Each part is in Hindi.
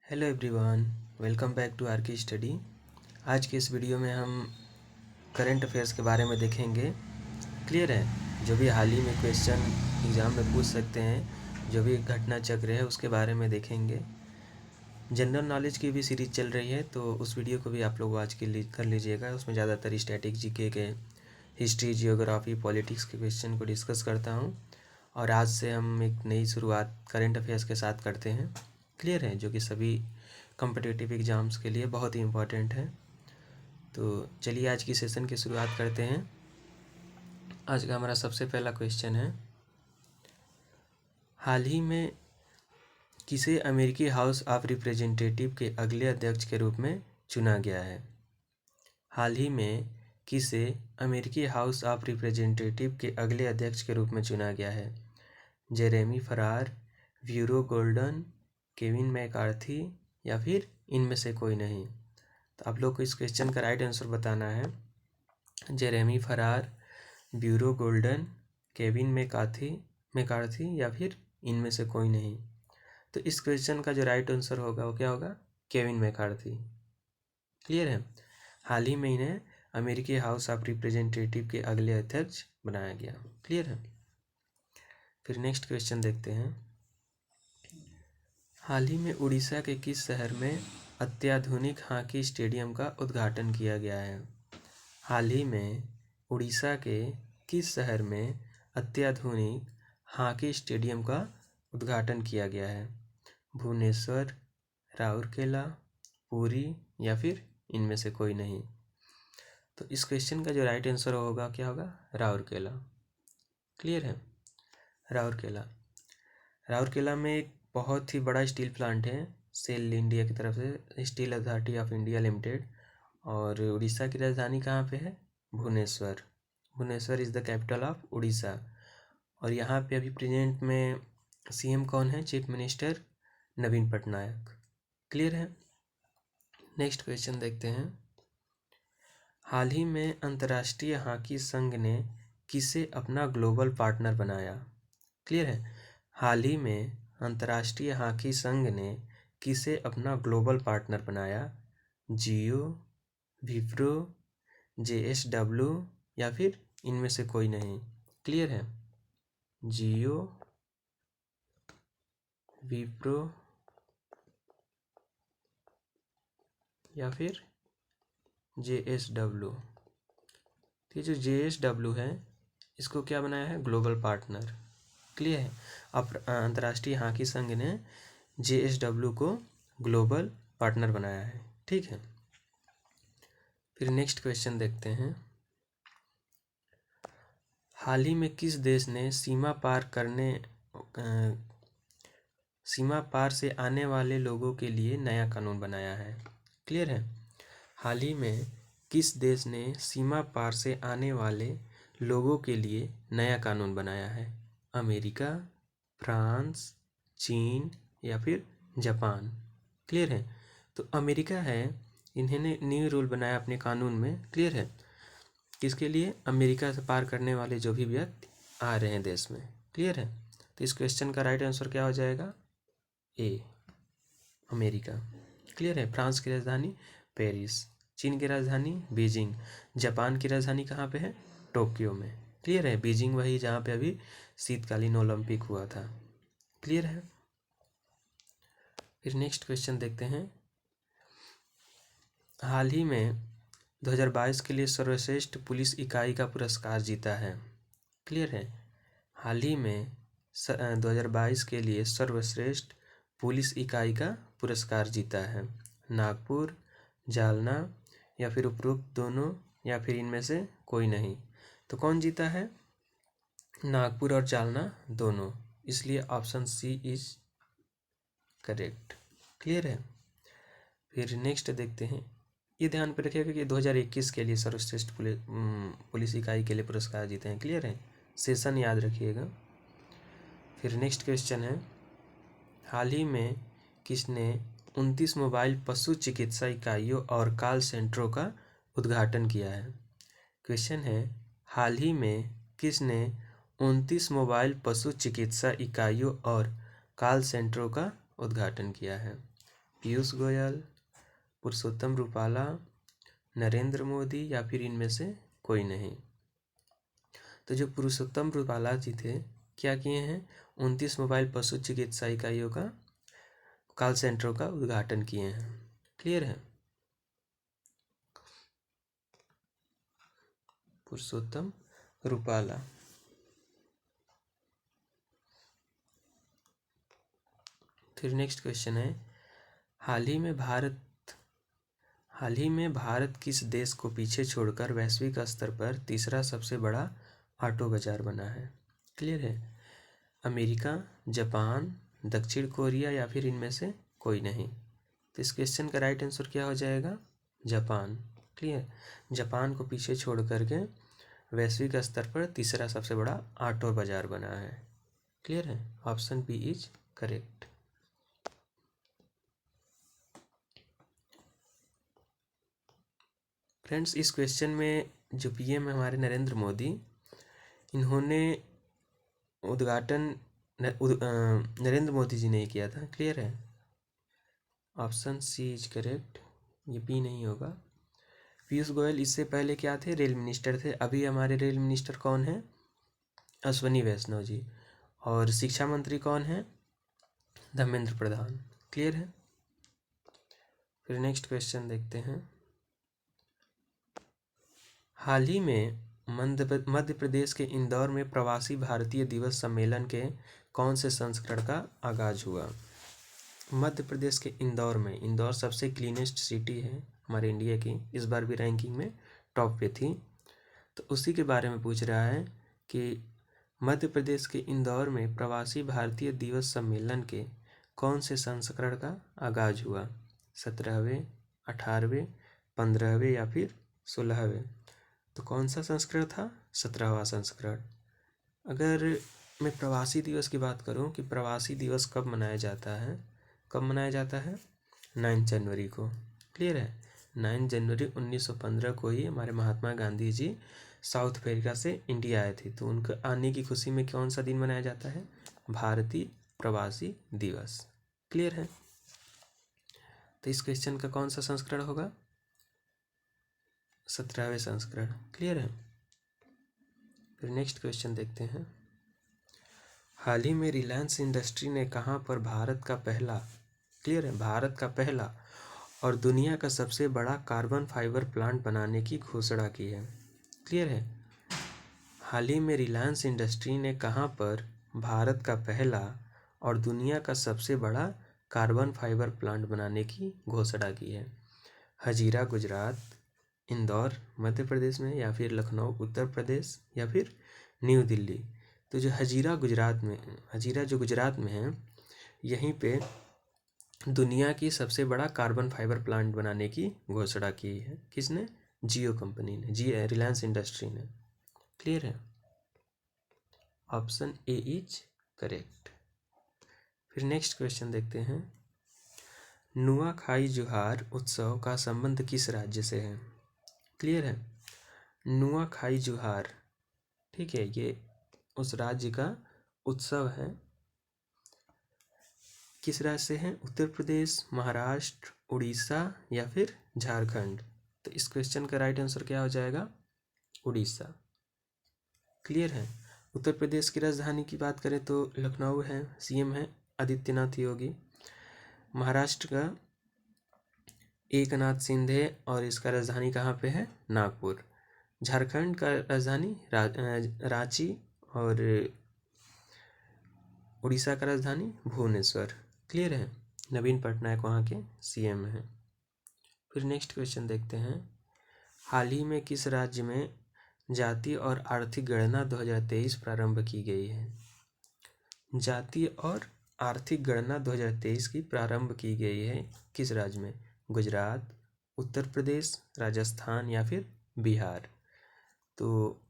Hello everyone, welcome back to R K study. आज के इस वीडियो में हम करंट अफेयर्स के बारे में देखेंगे। क्लियर है? जो भी हाल ही में क्वेश्चन एग्ज़ाम में पूछ सकते हैं, जो भी घटना चक्र है उसके बारे में देखेंगे। जनरल नॉलेज की भी सीरीज चल रही है, तो उस वीडियो को भी आप लोग वॉच कर लीजिएगा। उसमें ज़्यादातर स्टैटिक जीके के, हिस्ट्री, जियोग्राफी, पॉलिटिक्स के क्वेश्चन को डिस्कस करता हूँ। और आज से हम एक नई शुरुआत करंट अफेयर्स के साथ करते हैं। क्लियर है? जो कि सभी कॉम्पिटिटिव एग्ज़ाम्स के लिए बहुत ही इम्पोर्टेंट है। तो चलिए आज की सेशन की शुरुआत करते हैं। आज का हमारा सबसे पहला क्वेश्चन है, हाल ही में किसे अमेरिकी हाउस ऑफ रिप्रेजेंटेटिव के अगले अध्यक्ष के रूप में चुना गया है? हाल ही में किसे अमेरिकी हाउस ऑफ रिप्रेजेंटेटिव के अगले अध्यक्ष के रूप में चुना गया है? जेरेमी फरार, ब्यूरो गोल्डन, केविन मैकार्थी या फिर इनमें से कोई नहीं। तो आप लोग को इस क्वेश्चन का राइट आंसर बताना है। जेरेमी फरार, ब्यूरो गोल्डन, केविन मैकार्थी या फिर इनमें से कोई नहीं। तो इस क्वेश्चन का जो राइट आंसर होगा वो क्या होगा? Kevin McCarthy. क्लियर है? हाल ही में इन्हें अमेरिकी हाउस ऑफ रिप्रेजेंटेटिव के अगले अध्यक्ष बनाया गया। क्लियर है? फिर नेक्स्ट क्वेश्चन देखते हैं, हाल ही में उड़ीसा के किस शहर में अत्याधुनिक हॉकी स्टेडियम का उद्घाटन किया गया है? हाल ही में उड़ीसा के किस शहर में अत्याधुनिक हॉकी स्टेडियम का उद्घाटन किया गया है? भुवनेश्वर, राउरकेला, पुरी या फिर इनमें से कोई नहीं। तो इस क्वेश्चन का जो राइट आंसर होगा क्या होगा? राउरकेला। क्लियर है? राउरकेला में एक बहुत ही बड़ा स्टील प्लांट है, सेल इंडिया की तरफ से, steel authority of India limited. और उड़ीसा की राजधानी कहाँ पे है? Bhubaneswar. Bhubaneswar is the capital of Orissa. और यहाँ पे अभी प्रेजेंट में सीएम कौन है? Chief minister Naveen Patnaik. Clear है? नेक्स्ट क्वेश्चन देखते हैं, हाल ही में अंतर्राष्ट्रीय हॉकी संघ ने किसे अपना ग्लोबल पार्टनर बनाया? क्लियर है? हाल ही में अंतर्राष्ट्रीय हॉकी संघ ने किसे अपना ग्लोबल पार्टनर बनाया? जियो, विप्रो, जेएसडब्ल्यू या फिर इनमें से कोई नहीं। क्लियर है? जियो, विप्रो या फिर जेएसडब्ल्यू। तो ये जो जेएसडब्ल्यू है इसको क्या बनाया है? Global partner. क्लियर है? अब अंतर्राष्ट्रीय हॉकी संघ ने जेएसडब्ल्यू को ग्लोबल पार्टनर बनाया है। ठीक है? फिर नेक्स्ट क्वेश्चन देखते हैं, हाल ही में किस देश ने सीमा पार से आने वाले लोगों के लिए नया कानून बनाया है? क्लियर है? हाल ही में किस देश ने सीमा पार से आने वाले लोगों के लिए नया कानून बनाया है? अमेरिका, फ्रांस, चीन या फिर जापान। क्लियर है? तो अमेरिका है, इन्होंने न्यू रूल बनाया अपने कानून में। क्लियर है? किसके लिए? अमेरिका से पार करने वाले जो भी व्यक्ति आ रहे हैं देश में। क्लियर है? तो इस क्वेश्चन का राइट आंसर क्या हो जाएगा? ए, अमेरिका। क्लियर है? फ्रांस की राजधानी पेरिस, चीन की राजधानी बीजिंग, जापान की राजधानी कहाँ पे है? टोक्यो में। क्लियर है? बीजिंग वही जहाँ पे अभी शीतकालीन ओलंपिक हुआ था। क्लियर है? फिर नेक्स्ट क्वेश्चन देखते हैं, हाल ही में 2022 के लिए सर्वश्रेष्ठ पुलिस इकाई का पुरस्कार जीता है। क्लियर है? हाल ही में 2022 के लिए सर्वश्रेष्ठ पुलिस इकाई का पुरस्कार जीता है। नागपुर, जालना या फिर उपरोक्त दोनों या फिर इनमें से कोई नहीं। तो कौन जीता है? नागपुर और जालना दोनों, इसलिए option C is correct. Clear है? फिर नेक्स्ट देखते हैं, ये ध्यान पे रखिएगा कि 2021 के लिए सर्वश्रेष्ठ पुलिस इकाई के लिए पुरस्कार जीते हैं। क्लियर है? सेशन याद रखिएगा। फिर नेक्स्ट क्वेश्चन है, हाल ही में किसने 29 मोबाइल पशु चिकित्सा इकाइयों और कॉल सेंटरों का उद्घाटन किया है? क्वेश्चन है, हाल ही में किसने 29 मोबाइल पशु चिकित्सा इकाइयों और कॉल सेंटरों का उद्घाटन किया है? पीयूष गोयल, पुरुषोत्तम रूपाला, नरेंद्र मोदी या फिर इनमें से कोई नहीं। तो जो पुरुषोत्तम रूपाला जी थे, क्या किए हैं, 29 मोबाइल पशु चिकित्सा इकाइयों का कॉल सेंटरों का उद्घाटन किए हैं। क्लियर है। पुरुषोत्तम रूपाला। फिर नेक्स्ट क्वेश्चन है, हाल ही में भारत किस देश को पीछे छोड़कर वैश्विक स्तर पर तीसरा सबसे बड़ा ऑटो बाजार बना है? क्लियर है। अमेरिका, जापान, दक्षिण कोरिया या फिर इनमें से कोई नहीं। तो इस क्वेश्चन का राइट आंसर क्या हो जाएगा? जापान। क्लियर। जापान को पीछे छोड़ करके वैश्विक स्तर पर तीसरा सबसे बड़ा ऑटो बाजार बना है। क्लियर है। Option B is correct. Friends, इस क्वेश्चन में जो पीएम है हमारे नरेंद्र मोदी, इन्होंने उद्घाटन नरेंद्र मोदी जी ने किया था। क्लियर है। ऑप्शन सी इज करेक्ट, ये बी नहीं होगा। पीयूष गोयल इससे पहले क्या थे? रेल मिनिस्टर थे। अभी हमारे रेल मिनिस्टर कौन है? अश्विनी वैष्णव जी। और शिक्षा मंत्री कौन है? धर्मेंद्र प्रधान। क्लियर है। फिर नेक्स्ट क्वेश्चन देखते हैं, हाल ही में मध्य प्रदेश के इंदौर में प्रवासी भारतीय दिवस सम्मेलन के कौन से संस्करण का आगाज हुआ? मध्य प्रदेश के इंदौर में, इंदौर सबसे क्लीनेस्ट सिटी है हमारे इंडिया की, इस बार भी रैंकिंग में टॉप पे थी। तो उसी के बारे में पूछ रहा है कि मध्य प्रदेश के इंदौर में प्रवासी भारतीय दिवस सम्मेलन के कौन से संस्करण का आगाज हुआ? 17वें, 18वें, 15वें या फिर 16वें? तो कौन सा संस्करण था? 17वां संस्करण। अगर मैं प्रवासी दिवस की बात करूं कि प्रवासी दिवस कब मनाया जाता है, 9 जनवरी को। क्लियर है। 9 जनवरी 1915 को ही हमारे महात्मा गांधी जी साउथ अफ्रीका से इंडिया आए थे, तो उनके आने की खुशी में कौन सा दिन मनाया जाता है? भारतीय प्रवासी दिवस। क्लियर है। तो इस क्वेश्चन का कौन सा संस्करण होगा? 17वें संस्करण। क्लियर है। फिर नेक्स्ट क्वेश्चन देखते हैं, हाल ही में रिलायंस इंडस्ट्री ने कहां पर भारत का पहला, क्लियर है, भारत का पहला और दुनिया का सबसे बड़ा कार्बन फाइबर प्लांट बनाने की घोषणा की है? क्लियर है। हाल ही में रिलायंस इंडस्ट्री ने कहां पर भारत का पहला और दुनिया का सबसे बड़ा कार्बन फाइबर प्लांट बनाने की घोषणा की है? हजीरा गुजरात, इंदौर मध्य प्रदेश में, या फिर लखनऊ उत्तर प्रदेश, या फिर न्यू दिल्ली? तो जो हजीरा जो गुजरात में है, यहीं पे दुनिया की सबसे बड़ा कार्बन फाइबर प्लांट बनाने की घोषणा की है। किसने? जियो कंपनी ने, रिलायंस इंडस्ट्री ने। क्लियर है। Option A is correct. फिर नेक्स्ट क्वेश्चन देखते हैं, नुआखाई जुहार उत्सव का संबंध किस राज्य से है? क्लियर है। नुआखाई जुहार, ठीक है, ये उस राज्य का उत्सव है। किस राज्य से है? उत्तर प्रदेश, महाराष्ट्र, उड़ीसा या फिर झारखंड? तो इस क्वेश्चन का राइट आंसर क्या हो जाएगा? उड़ीसा। क्लियर है। उत्तर प्रदेश की राजधानी की बात करें तो लखनऊ है, सीएम है आदित्यनाथ योगी। महाराष्ट्र का एकनाथ शिंदे और इसका राजधानी कहाँ पे है? नागपुर। झारखंड का राजधानी रांची और उड़ीसा का राजधानी भुवनेश्वर। क्लियर है। नवीन पटनायक वहाँ के सीएम हैं। फिर नेक्स्ट क्वेश्चन देखते हैं, हाल ही में किस राज्य में जातीय और आर्थिक गणना 2023 प्रारंभ की गई है? जातीय और आर्थिक गणना 2023 की प्रारंभ की गई है किस राज्य में? गुजरात, उत्तर प्रदेश, राजस्थान या फिर बिहार? तो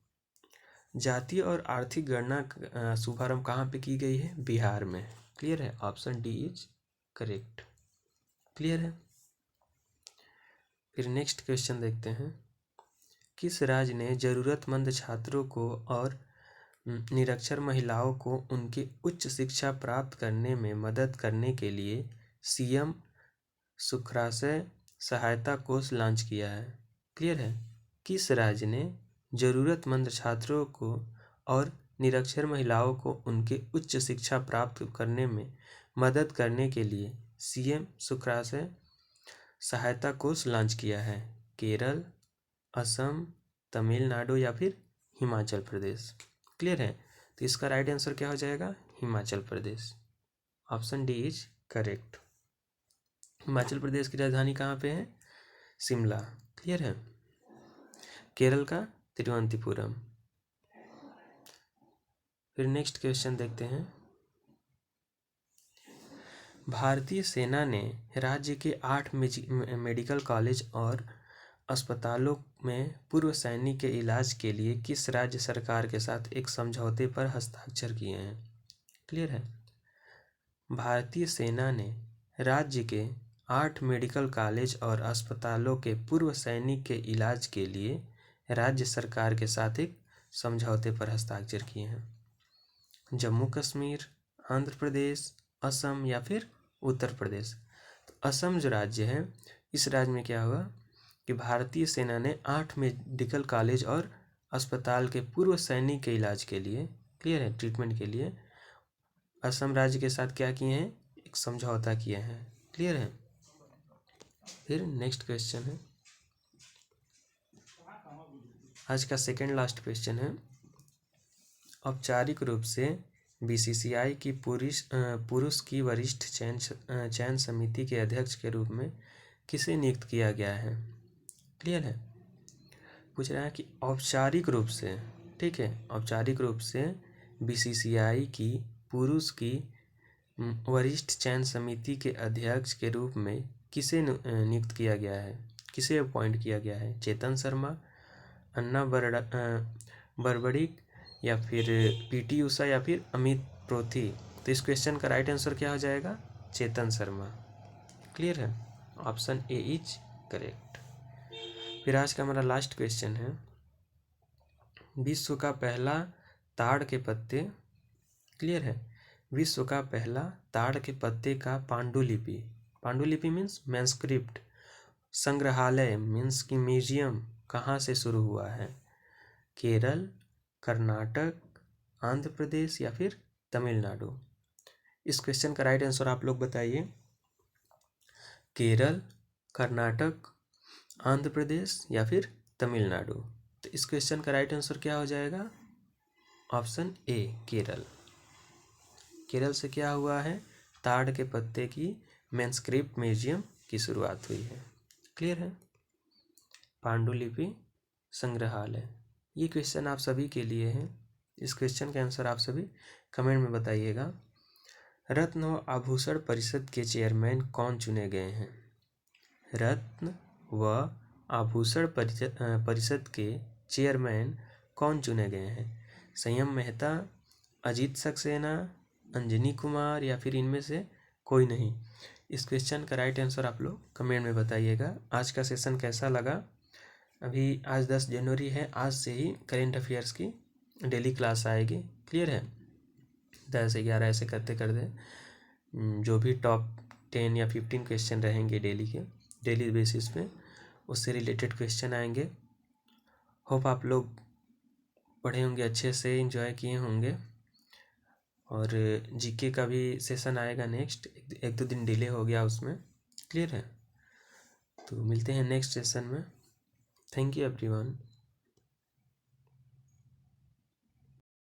जातीय और आर्थिक गणना शुभारंभ कहाँ पे की गई है? बिहार में। क्लियर है। Option D is correct. Clear है। फिर नेक्स्ट क्वेश्चन देखते हैं, किस राज्य ने जरूरतमंद छात्रों को और निरक्षर महिलाओं को उनकी उच्च शिक्षा प्राप्त करने में मदद करने के लिए सीएम सुखराशय सहायता कोष लॉन्च किया है? क्लियर है। किस राज्य ने जरूरतमंद छात्रों को और निरक्षर महिलाओं को उनके उच्च शिक्षा प्राप्त करने में मदद करने के लिए सीएम सुखराशय सहायता कोष लॉन्च किया है? केरल, असम, तमिलनाडु या फिर हिमाचल प्रदेश? क्लियर है। तो इसका राइट आंसर क्या हो जाएगा? Himachal Pradesh. Option D is correct. Himachal Pradesh की राजधानी कहाँ पे है? शिमला। क्लियर है। केरल का तिरुवनंतपुरम। फिर नेक्स्ट क्वेश्चन देखते हैं। भारतीय सेना ने राज्य के 8 मेडिकल कॉलेज और अस्पतालों में पूर्व सैनिक के इलाज के लिए किस राज्य सरकार के साथ एक समझौते पर हस्ताक्षर किए हैं? क्लियर है। भारतीय सेना ने राज्य के 8 मेडिकल कॉलेज और अस्पतालों के पूर्व सैनिक के इलाज के लिए राज्य सरकार के साथ एक समझौते पर हस्ताक्षर किए हैं। जम्मू कश्मीर, आंध्र प्रदेश, असम या फिर उत्तर प्रदेश? तो असम जो राज्य है, इस राज्य में क्या हुआ कि भारतीय सेना ने 8 मेडिकल कॉलेज और अस्पताल के पूर्व सैनिक के इलाज के लिए, क्लियर है, ट्रीटमेंट के लिए असम राज्य के साथ क्या किए हैं? एक समझौता किए हैं। क्लियर है। फिर नेक्स्ट क्वेश्चन है, आज का सेकेंड लास्ट क्वेश्चन है। औपचारिक रूप से बीसीसीआई की पुरुष की वरिष्ठ चयन समिति के अध्यक्ष के रूप में किसे नियुक्त किया गया है? क्लियर है। पूछ रहा है कि औपचारिक रूप से, ठीक है, औपचारिक रूप से बीसीसीआई की पुरुष की वरिष्ठ चयन समिति के अध्यक्ष के रूप में किसे नियुक्त किया गया है? किसे अपॉइंट किया गया है? चेतन शर्मा, अन्ना बरबड़िक या फिर पीटी उषा या फिर अमित प्रोथी? तो इस क्वेश्चन का राइट आंसर क्या हो जाएगा? चेतन शर्मा। क्लियर है। Option A is correct. फिर आज का हमारा लास्ट क्वेश्चन है, विश्व का पहला ताड़ के पत्ते, क्लियर है, विश्व का पहला ताड़ के पत्ते का पांडुलिपि, पांडुलिपि मीन्स मैन्स्क्रिप्ट, संग्रहालय मीन्स की म्यूजियम कहाँ से शुरू हुआ है? केरल, कर्नाटक, आंध्र प्रदेश या फिर तमिलनाडु? इस क्वेश्चन का राइट आंसर आप लोग बताइए। केरल, कर्नाटक, आंध्र प्रदेश या फिर तमिलनाडु? तो इस क्वेश्चन का राइट आंसर क्या हो जाएगा? Option A Kerala. केरल से क्या हुआ है? ताड़ के पत्ते की मैन्स्क्रिप्ट म्यूजियम की शुरुआत हुई है। क्लियर है। पांडुलिपि संग्रहालय। ये क्वेश्चन आप सभी के लिए है। इस क्वेश्चन के आंसर आप सभी कमेंट में बताइएगा। रत्न व आभूषण परिषद के चेयरमैन कौन चुने गए हैं? रत्न व आभूषण परिषद के चेयरमैन कौन चुने गए हैं? संयम मेहता, अजीत सक्सेना, अंजनी कुमार या फिर इनमें से कोई नहीं? इस क्वेश्चन का राइट आंसर आप लोग कमेंट में बताइएगा। आज का सेशन कैसा लगा? अभी आज 10 जनवरी है, आज से ही करेंट अफेयर्स की डेली क्लास आएगी। क्लियर है। 10 से 11 ऐसे करते करते जो भी टॉप 10 या 15 क्वेश्चन रहेंगे डेली के, डेली बेसिस पे उससे रिलेटेड क्वेश्चन आएंगे। होप आप लोग पढ़े होंगे, अच्छे से एंजॉय किए होंगे। और जीके का भी सेशन आएगा नेक्स्ट, 1-2 दिन डिले हो गया उसमें। क्लियर है। तो मिलते हैं नेक्स्ट सेशन में। Thank you everyone.